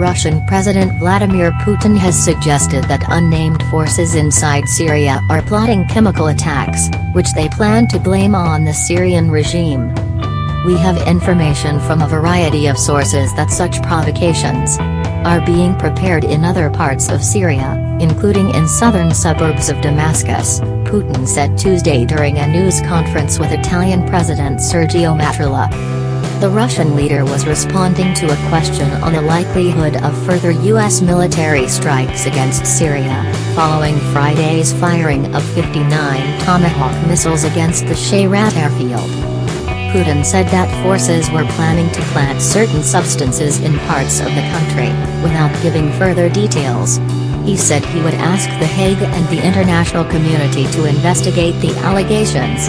Russian President Vladimir Putin has suggested that unnamed forces inside Syria are plotting chemical attacks, which they plan to blame on the Syrian regime. We have information from a variety of sources that such provocations are being prepared in other parts of Syria, including in southern suburbs of Damascus, Putin said Tuesday during a news conference with Italian President Sergio Mattarella. The Russian leader was responding to a question on the likelihood of further U.S. military strikes against Syria, following Friday's firing of 59 Tomahawk missiles against the Shayrat airfield. Putin said that forces were planning to plant certain substances in parts of the country, without giving further details. He said he would ask The Hague and the international community to investigate the allegations.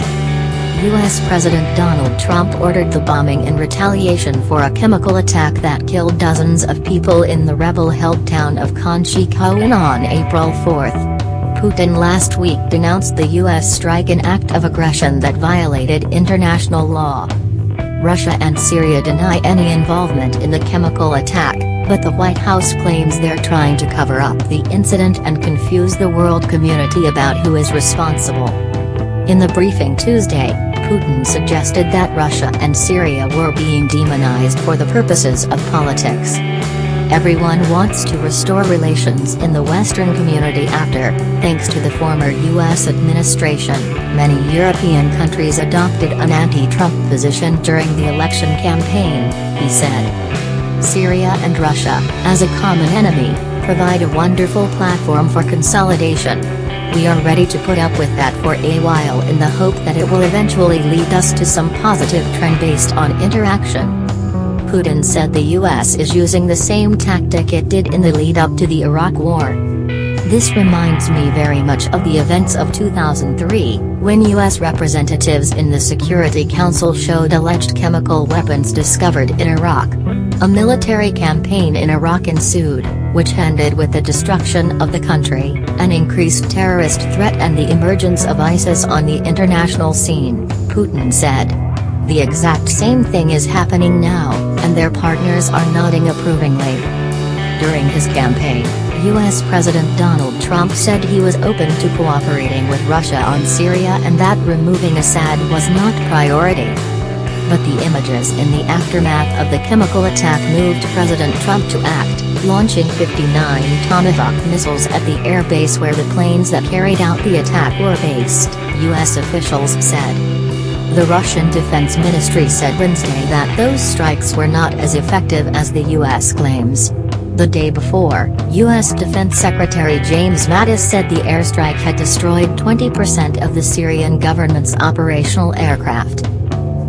U.S. President Donald Trump ordered the bombing in retaliation for a chemical attack that killed dozens of people in the rebel-held town of Khan Sheikhoun on April 4. Putin last week denounced the U.S. strike an act of aggression that violated international law. Russia and Syria deny any involvement in the chemical attack, but the White House claims they're trying to cover up the incident and confuse the world community about who is responsible. In the briefing Tuesday, Putin suggested that Russia and Syria were being demonized for the purposes of politics. Everyone wants to restore relations in the Western community after, thanks to the former U.S. administration, many European countries adopted an anti-Trump position during the election campaign, he said. Syria and Russia, as a common enemy, provide a wonderful platform for consolidation. We are ready to put up with that for a while in the hope that it will eventually lead us to some positive trend based on interaction. Putin said the U.S. is using the same tactic it did in the lead-up to the Iraq War. This reminds me very much of the events of 2003, when U.S. representatives in the Security Council showed alleged chemical weapons discovered in Iraq. A military campaign in Iraq ensued, which ended with the destruction of the country, an increased terrorist threat and the emergence of ISIS on the international scene, Putin said. The exact same thing is happening now, and their partners are nodding approvingly. During his campaign, U.S. President Donald Trump said he was open to cooperating with Russia on Syria and that removing Assad was not priority. But the images in the aftermath of the chemical attack moved President Trump to act, launching 59 Tomahawk missiles at the air base where the planes that carried out the attack were based, U.S. officials said. The Russian Defense Ministry said Wednesday that those strikes were not as effective as the U.S. claims. The day before, U.S. Defense Secretary James Mattis said the airstrike had destroyed 20% of the Syrian government's operational aircraft.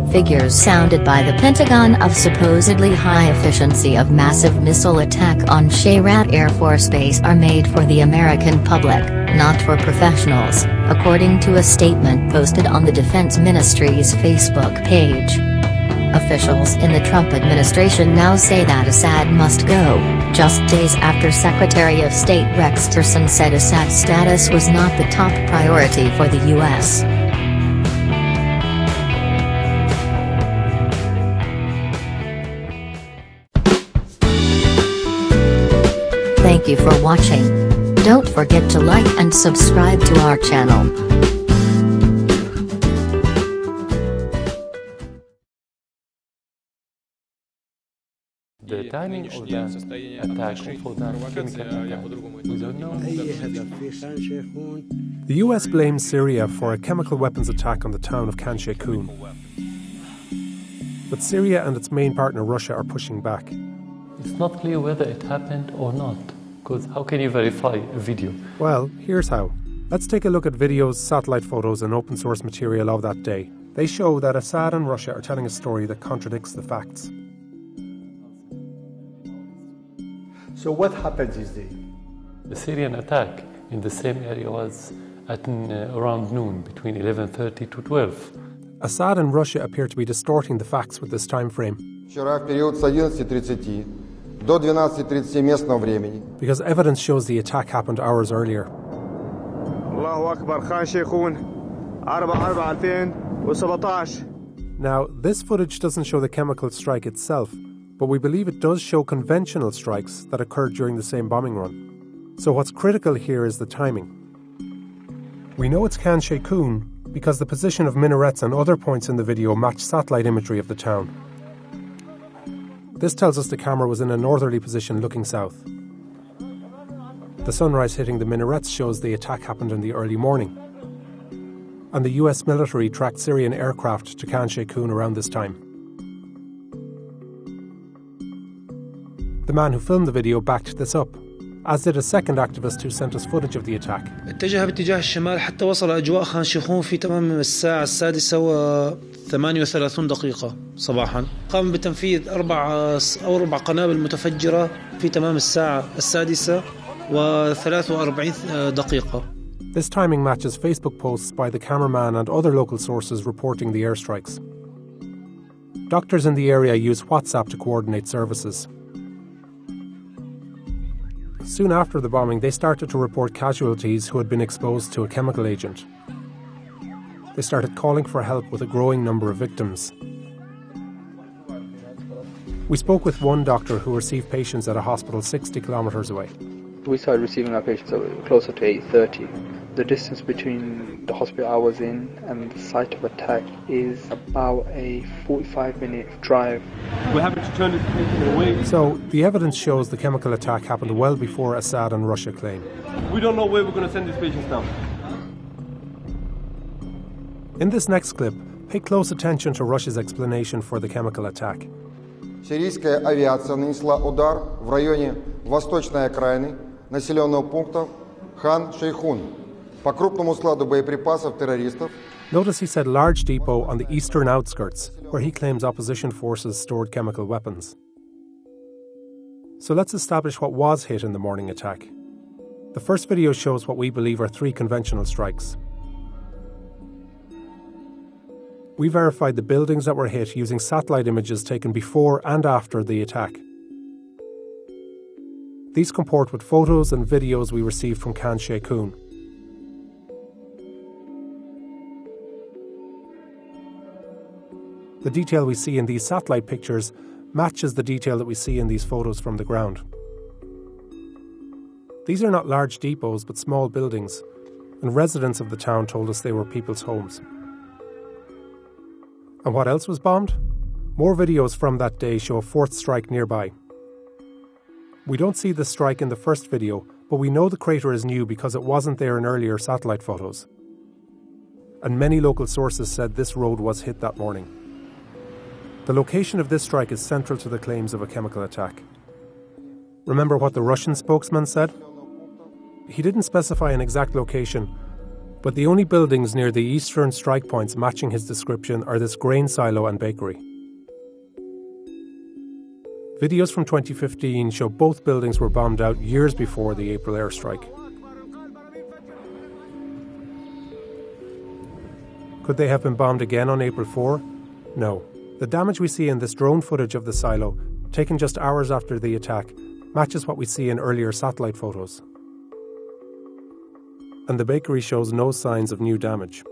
Figures sounded by the Pentagon of supposedly high efficiency of massive missile attack on Shayrat Air Force Base are made for the American public, not for professionals, according to a statement posted on the Defense Ministry's Facebook page. Officials in the Trump administration now say that Assad must go, just days after Secretary of State Rex Tillerson said Assad's status was not the top priority for the U.S. Thank you for watching. Don't forget to like and subscribe to our channel. The timing of the attack for that chemical attack, we don't know. The US blames Syria for a chemical weapons attack on the town of Khan Sheikhoun. But Syria and its main partner Russia are pushing back. It's not clear whether it happened or not, because how can you verify a video? Well, here's how. Let's take a look at videos, satellite photos and open source material of that day. They show that Assad and Russia are telling a story that contradicts the facts. So what happened this day? The Syrian attack in the same area was at around noon, between 11:30 to 12. Assad and Russia appear to be distorting the facts with this time frame. Вчера в период с 11:30 до 12:37 местного времени. Because evidence shows the attack happened hours earlier. Allahu Akbar, Khan Sheikhoun, 4/4/2017. Now, this footage doesn't show the chemical strike itself, but we believe it does show conventional strikes that occurred during the same bombing run. So what's critical here is the timing. We know it's Khan Sheikhoun because the position of minarets and other points in the video match satellite imagery of the town. This tells us the camera was in a northerly position looking south. The sunrise hitting the minarets shows the attack happened in the early morning. And the US military tracked Syrian aircraft to Khan Sheikhoun around this time. The man who filmed the video backed this up, as did a second activist who sent us footage of the attack. اتجه باتجاه الشمال حتى وصل أجواء خان شيخون في تمام الساعة 6:38 صباحا. قام بتنفيذ أربع قنابل متفجرة في تمام الساعة 6:43. This timing matches Facebook posts by the cameraman and other local sources reporting the airstrikes. Doctors in the area use WhatsApp to coordinate services. Soon after the bombing, they started to report casualties who had been exposed to a chemical agent. They started calling for help with a growing number of victims. We spoke with one doctor who received patients at a hospital 60 kilometres away. We started receiving our patients closer to 8:30. The distance between the hospital I was in and the site of attack is about a 45-minute drive. We're having to turn this patient away. So, the evidence shows the chemical attack happened well before Assad and Russia claim. We don't know where we're going to send these patients now. In this next clip, pay close attention to Russia's explanation for the chemical attack. Сирийская авиация нанесла удар в районе восточной окраины населенного пункта Хан Шейхун по крупному складу боеприпасов террористов. Notice he said large depot on the eastern outskirts, where he claims opposition forces stored chemical weapons. So let's establish what was hit in the morning attack. The first video shows what we believe are 3 conventional strikes. We verified the buildings that were hit using satellite images taken before and after the attack. These comport with photos and videos we received from Khan Sheikhoun. The detail we see in these satellite pictures matches the detail that we see in these photos from the ground. These are not large depots but small buildings, and residents of the town told us they were people's homes. And what else was bombed? More videos from that day show a 4th strike nearby. We don't see the strike in the first video, but we know the crater is new because it wasn't there in earlier satellite photos. And many local sources said this road was hit that morning. The location of this strike is central to the claims of a chemical attack. Remember what the Russian spokesman said? He didn't specify an exact location, but the only buildings near the eastern strike points matching his description are this grain silo and bakery. Videos from 2015 show both buildings were bombed out years before the April airstrike. Could they have been bombed again on April 4? No. The damage we see in this drone footage of the silo, taken just hours after the attack, matches what we see in earlier satellite photos. And the bakery shows no signs of new damage.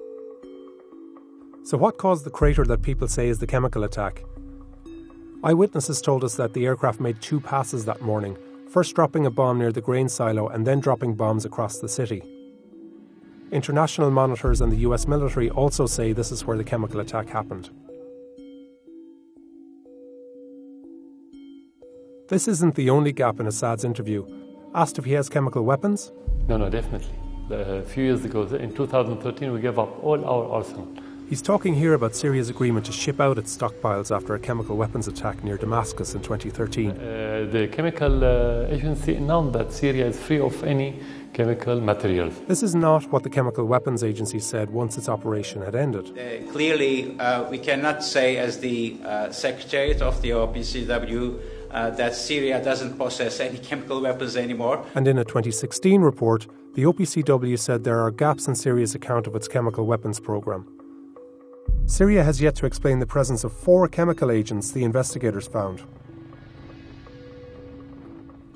So what caused the crater that people say is the chemical attack? Eyewitnesses told us that the aircraft made 2 passes that morning, first dropping a bomb near the grain silo and then dropping bombs across the city. International monitors and the US military also say this is where the chemical attack happened. This isn't the only gap in Assad's interview. Asked if he has chemical weapons? No, definitely. A few years ago, in 2013, we gave up all our arsenal. He's talking here about Syria's agreement to ship out its stockpiles after a chemical weapons attack near Damascus in 2013. The chemical agency announced that Syria is free of any chemical materials. This is not what the Chemical Weapons Agency said once its operation had ended. Clearly, we cannot say as the Secretariat of the OPCW that Syria doesn't possess any chemical weapons anymore. And in a 2016 report, the OPCW said there are gaps in Syria's account of its chemical weapons program. Syria has yet to explain the presence of 4 chemical agents the investigators found.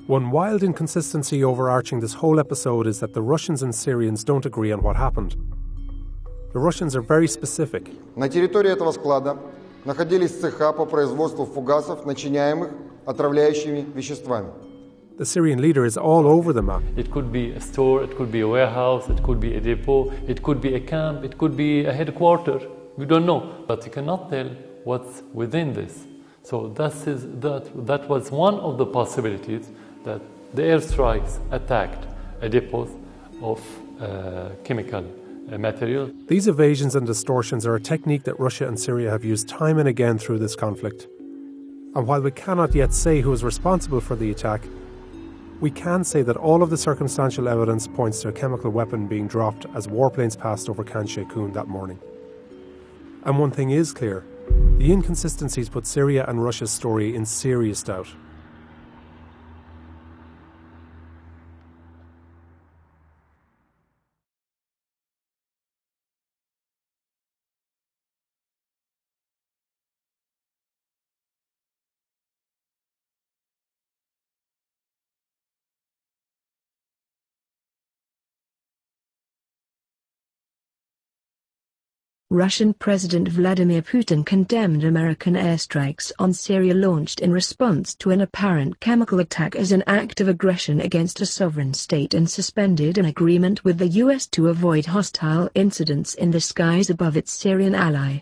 One wild inconsistency overarching this whole episode is that the Russians and Syrians don't agree on what happened. The Russians are very specific. На территории этого склада находились цеха по производству фугасов, начиняемых отравляющими веществами. The Syrian leader is all over the map. It could be a store, it could be a warehouse, it could be a depot, it could be a camp, it could be a headquarters. We don't know, but you cannot tell what's within this. So that was one of the possibilities, that the airstrikes attacked a depot of chemical material. These evasions and distortions are a technique that Russia and Syria have used time and again through this conflict. And while we cannot yet say who is responsible for the attack, we can say that all of the circumstantial evidence points to a chemical weapon being dropped as warplanes passed over Khan Sheikhoun that morning. And one thing is clear, the inconsistencies put Syria and Russia's story in serious doubt. Russian President Vladimir Putin condemned American airstrikes on Syria launched in response to an apparent chemical attack as an act of aggression against a sovereign state and suspended an agreement with the US to avoid hostile incidents in the skies above its Syrian ally.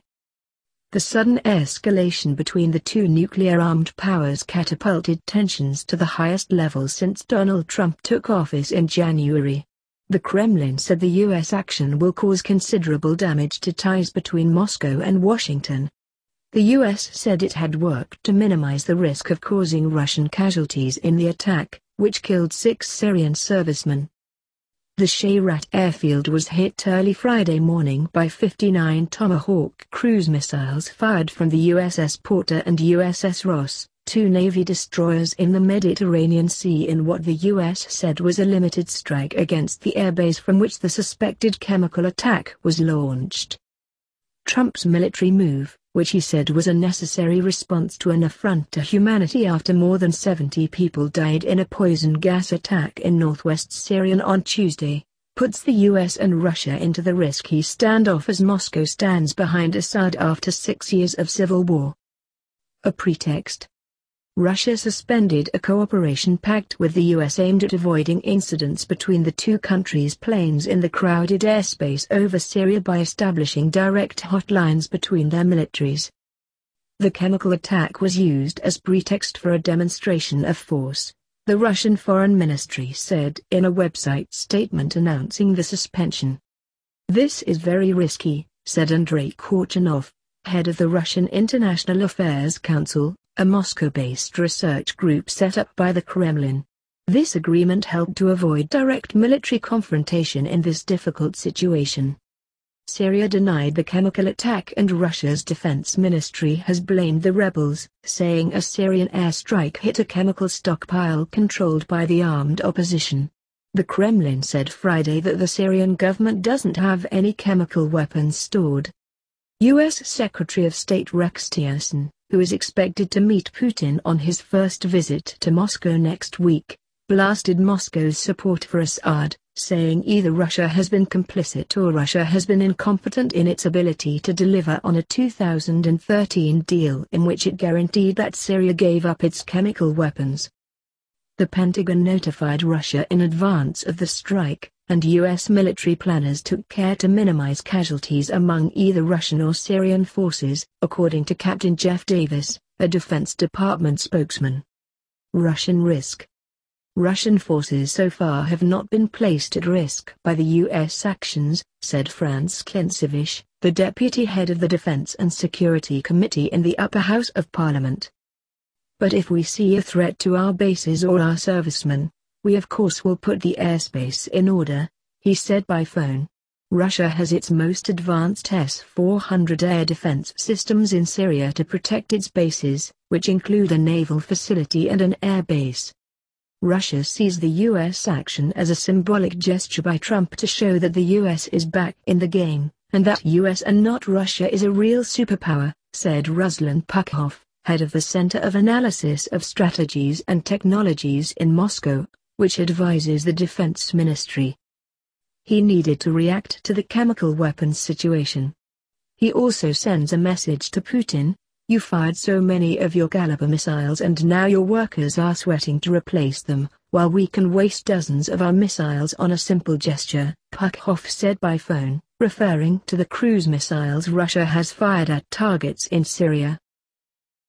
The sudden escalation between the two nuclear-armed powers catapulted tensions to the highest level since Donald Trump took office in January. The Kremlin said the U.S. action will cause considerable damage to ties between Moscow and Washington. The U.S. said it had worked to minimize the risk of causing Russian casualties in the attack, which killed 6 Syrian servicemen. The Shayrat airfield was hit early Friday morning by 59 Tomahawk cruise missiles fired from the USS Porter and USS Ross, 2 Navy destroyers in the Mediterranean Sea, in what the U.S. said was a limited strike against the airbase from which the suspected chemical attack was launched. Trump's military move, which he said was a necessary response to an affront to humanity after more than 70 people died in a poison gas attack in northwest Syria on Tuesday, puts the U.S. and Russia into the risky standoff as Moscow stands behind Assad after 6 years of civil war. A pretext. Russia suspended a cooperation pact with the U.S. aimed at avoiding incidents between the two countries' planes in the crowded airspace over Syria by establishing direct hotlines between their militaries. The chemical attack was used as pretext for a demonstration of force, the Russian Foreign Ministry said in a website statement announcing the suspension. "This is very risky," said Andrei Korchinov, head of the Russian International Affairs Council, a Moscow-based research group set up by the Kremlin. This agreement helped to avoid direct military confrontation in this difficult situation. Syria denied the chemical attack and Russia's defense ministry has blamed the rebels, saying a Syrian airstrike hit a chemical stockpile controlled by the armed opposition. The Kremlin said Friday that the Syrian government doesn't have any chemical weapons stored. U.S. Secretary of State Rex Tillerson, who is expected to meet Putin on his first visit to Moscow next week, blasted Moscow's support for Assad, saying either Russia has been complicit or Russia has been incompetent in its ability to deliver on a 2013 deal in which it guaranteed that Syria gave up its chemical weapons. The Pentagon notified Russia in advance of the strike, and U.S. military planners took care to minimize casualties among either Russian or Syrian forces, according to Captain Jeff Davis, a Defense Department spokesman. Russian risk. Russian forces so far have not been placed at risk by the U.S. actions, said Franz Klincevich, the deputy head of the Defense and Security Committee in the upper house of Parliament. But if we see a threat to our bases or our servicemen, we of course will put the airspace in order, he said by phone. Russia has its most advanced S-400 air defense systems in Syria to protect its bases, which include a naval facility and an air base. Russia sees the U.S. action as a symbolic gesture by Trump to show that the U.S. is back in the game, and that U.S. and not Russia is a real superpower, said Ruslan Pukhov, head of the Center of Analysis of Strategies and Technologies in Moscow, which advises the defense ministry. He needed to react to the chemical weapons situation. He also sends a message to Putin, You fired so many of your caliber missiles and now your workers are sweating to replace them, while we can waste dozens of our missiles on a simple gesture, Pukhov said by phone, referring to the cruise missiles Russia has fired at targets in Syria.